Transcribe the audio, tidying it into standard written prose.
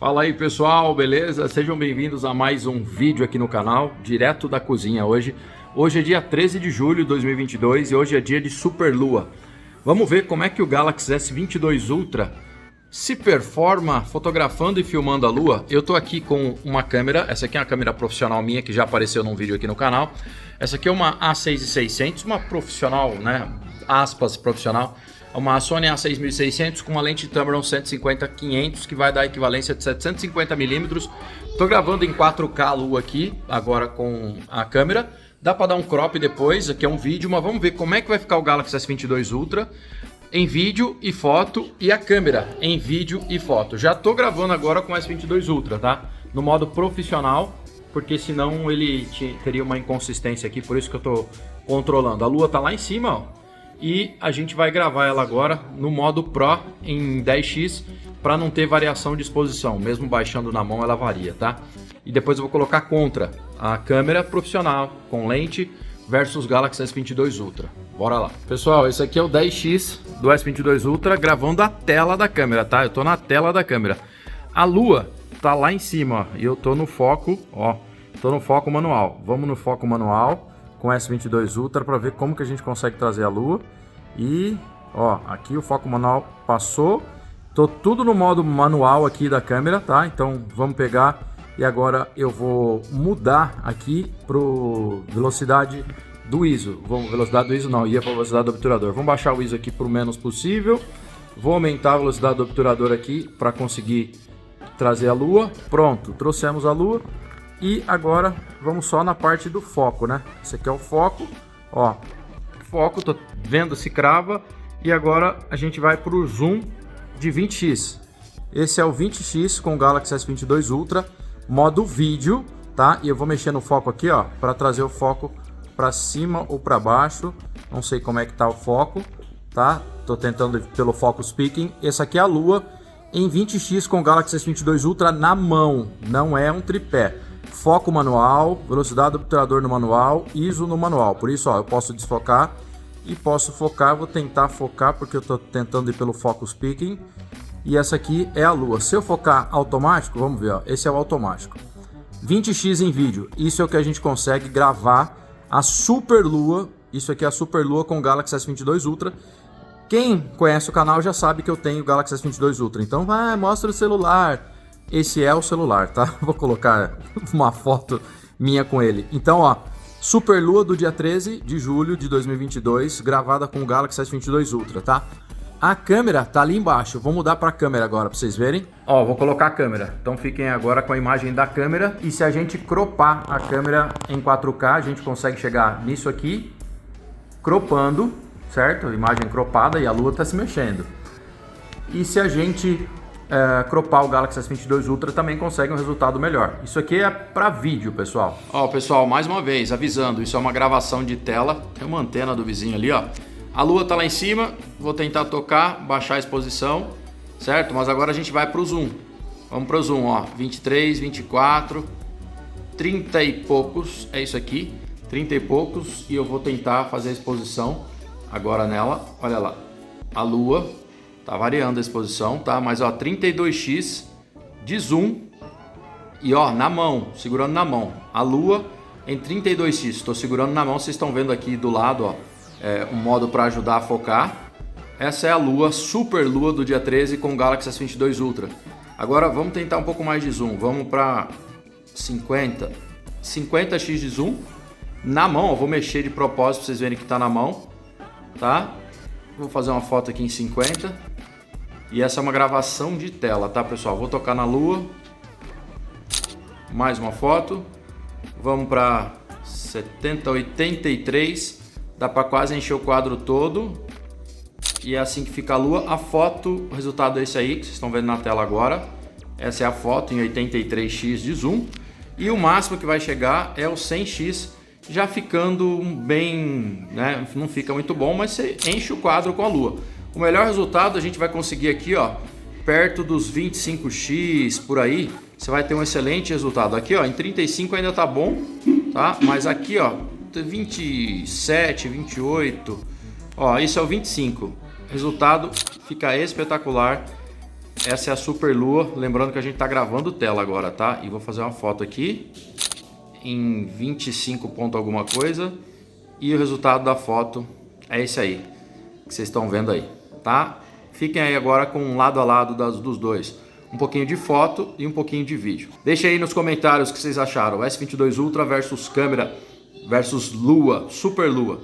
Fala aí pessoal, beleza? Sejam bem-vindos a mais um vídeo aqui no canal, direto da cozinha hoje. Hoje é dia 13 de julho de 2022 e hoje é dia de Superlua. Vamos ver como é que o Galaxy S22 Ultra se performa fotografando e filmando a Lua. Eu tô aqui com uma câmera, essa aqui é uma câmera profissional minha que já apareceu num vídeo aqui no canal. Essa aqui é uma A6600, uma profissional, né? Aspas, profissional. É uma Sony A6600 com uma lente Tamron 150-500 que vai dar a equivalência de 750mm. Estou gravando em 4K a Lua aqui, agora com a câmera. Dá para dar um crop depois, aqui é um vídeo, mas vamos ver como é que vai ficar o Galaxy S22 Ultra em vídeo e foto e a câmera em vídeo e foto. Já estou gravando agora com o S22 Ultra, tá? No modo profissional, porque senão ele teria uma inconsistência aqui, por isso que eu estou controlando. A Lua tá lá em cima, ó. E a gente vai gravar ela agora no modo Pro em 10x para não ter variação de exposição, mesmo baixando na mão ela varia, tá? E depois eu vou colocar contra a câmera profissional com lente versus Galaxy S22 Ultra. Bora lá. Pessoal, esse aqui é o 10x do S22 Ultra gravando a tela da câmera, tá? Eu tô na tela da câmera. A Lua tá lá em cima, ó, e eu tô no foco, ó, tô no foco manual. Vamos no foco manual com S22 Ultra para ver como que a gente consegue trazer a Lua. E ó, aqui o foco manual passou. Tô tudo no modo manual aqui da câmera, tá? Então vamos pegar e agora eu vou mudar aqui pro velocidade do ISO. Velocidade do ISO não, ia para velocidade do obturador. Vamos baixar o ISO aqui pro menos possível. Vou aumentar a velocidade do obturador aqui para conseguir trazer a Lua. Pronto, trouxemos a Lua. E agora vamos só na parte do foco, né? Esse aqui é o foco, ó, foco, tô vendo se crava. E agora a gente vai para o zoom de 20x. Esse é o 20x com o Galaxy S22 Ultra, modo vídeo, tá? E eu vou mexer no foco aqui, ó, para trazer o foco para cima ou para baixo. Não sei como é que tá o foco, tá? Tô tentando pelo Focus Picking. Esse aqui é a Lua em 20x com o Galaxy S22 Ultra na mão, não é um tripé. Foco manual, velocidade do obturador no manual, ISO no manual. Por isso, ó, eu posso desfocar e posso focar. Vou tentar focar porque eu estou tentando ir pelo Focus Picking. E essa aqui é a Lua. Se eu focar automático, vamos ver, ó, esse é o automático. 20x em vídeo. Isso é o que a gente consegue gravar a Super Lua. Isso aqui é a Super Lua com o Galaxy S22 Ultra. Quem conhece o canal já sabe que eu tenho o Galaxy S22 Ultra. Então vai, mostra o celular. Esse é o celular, tá? Vou colocar uma foto minha com ele. Então, ó, Super Lua do dia 13 de julho de 2022, gravada com o Galaxy S22 Ultra, tá? A câmera tá ali embaixo. Vou mudar para a câmera agora para vocês verem. Ó, vou colocar a câmera. Então fiquem agora com a imagem da câmera. E se a gente cropar a câmera em 4K, a gente consegue chegar nisso aqui, cropando, certo? Imagem cropada e a Lua tá se mexendo. E se a gente cropar o Galaxy S22 Ultra também consegue um resultado melhor. Isso aqui é para vídeo, pessoal. Ó, pessoal, mais uma vez avisando, isso é uma gravação de tela. Tem uma antena do vizinho ali, ó. A Lua tá lá em cima, vou tentar tocar, baixar a exposição, certo? Mas agora a gente vai pro zoom. Vamos pro zoom, ó, 23, 24, 30 e poucos, é isso aqui, 30 e poucos, e eu vou tentar fazer a exposição agora nela. Olha lá, a Lua tá variando a exposição, tá? Mas ó, 32x de zoom e ó, na mão, segurando na mão. A Lua em 32x, estou segurando na mão, vocês estão vendo aqui do lado, ó, um modo para ajudar a focar. Essa é a Lua, Super Lua do dia 13 com o Galaxy S22 Ultra. Agora vamos tentar um pouco mais de zoom, vamos para 50x de zoom. Na mão, eu vou mexer de propósito para vocês verem que tá na mão, tá? Vou fazer uma foto aqui em 50. E essa é uma gravação de tela, tá, pessoal? Vou tocar na Lua. Mais uma foto. Vamos para 70, 83. Dá para quase encher o quadro todo. E é assim que fica a Lua. A foto, o resultado é esse aí, que vocês estão vendo na tela agora. Essa é a foto em 83x de zoom. E o máximo que vai chegar é o 100x, já ficando bem, né? Não fica muito bom, mas você enche o quadro com a Lua. O melhor resultado a gente vai conseguir aqui, ó, perto dos 25x por aí. Você vai ter um excelente resultado. Aqui, ó, em 35 ainda tá bom, tá? Mas aqui, ó, 27, 28. Ó, isso é o 25. Resultado fica espetacular. essa é a super lua. Lembrando que a gente está gravando tela agora, tá? E vou fazer uma foto aqui em 25 ponto alguma coisa. E o resultado da foto é esse aí, que vocês estão vendo aí, tá? Fiquem aí agora com um lado a lado dos dois. Um pouquinho de foto e um pouquinho de vídeo. Deixa aí nos comentários o que vocês acharam. S22 Ultra versus câmera versus lua, super lua.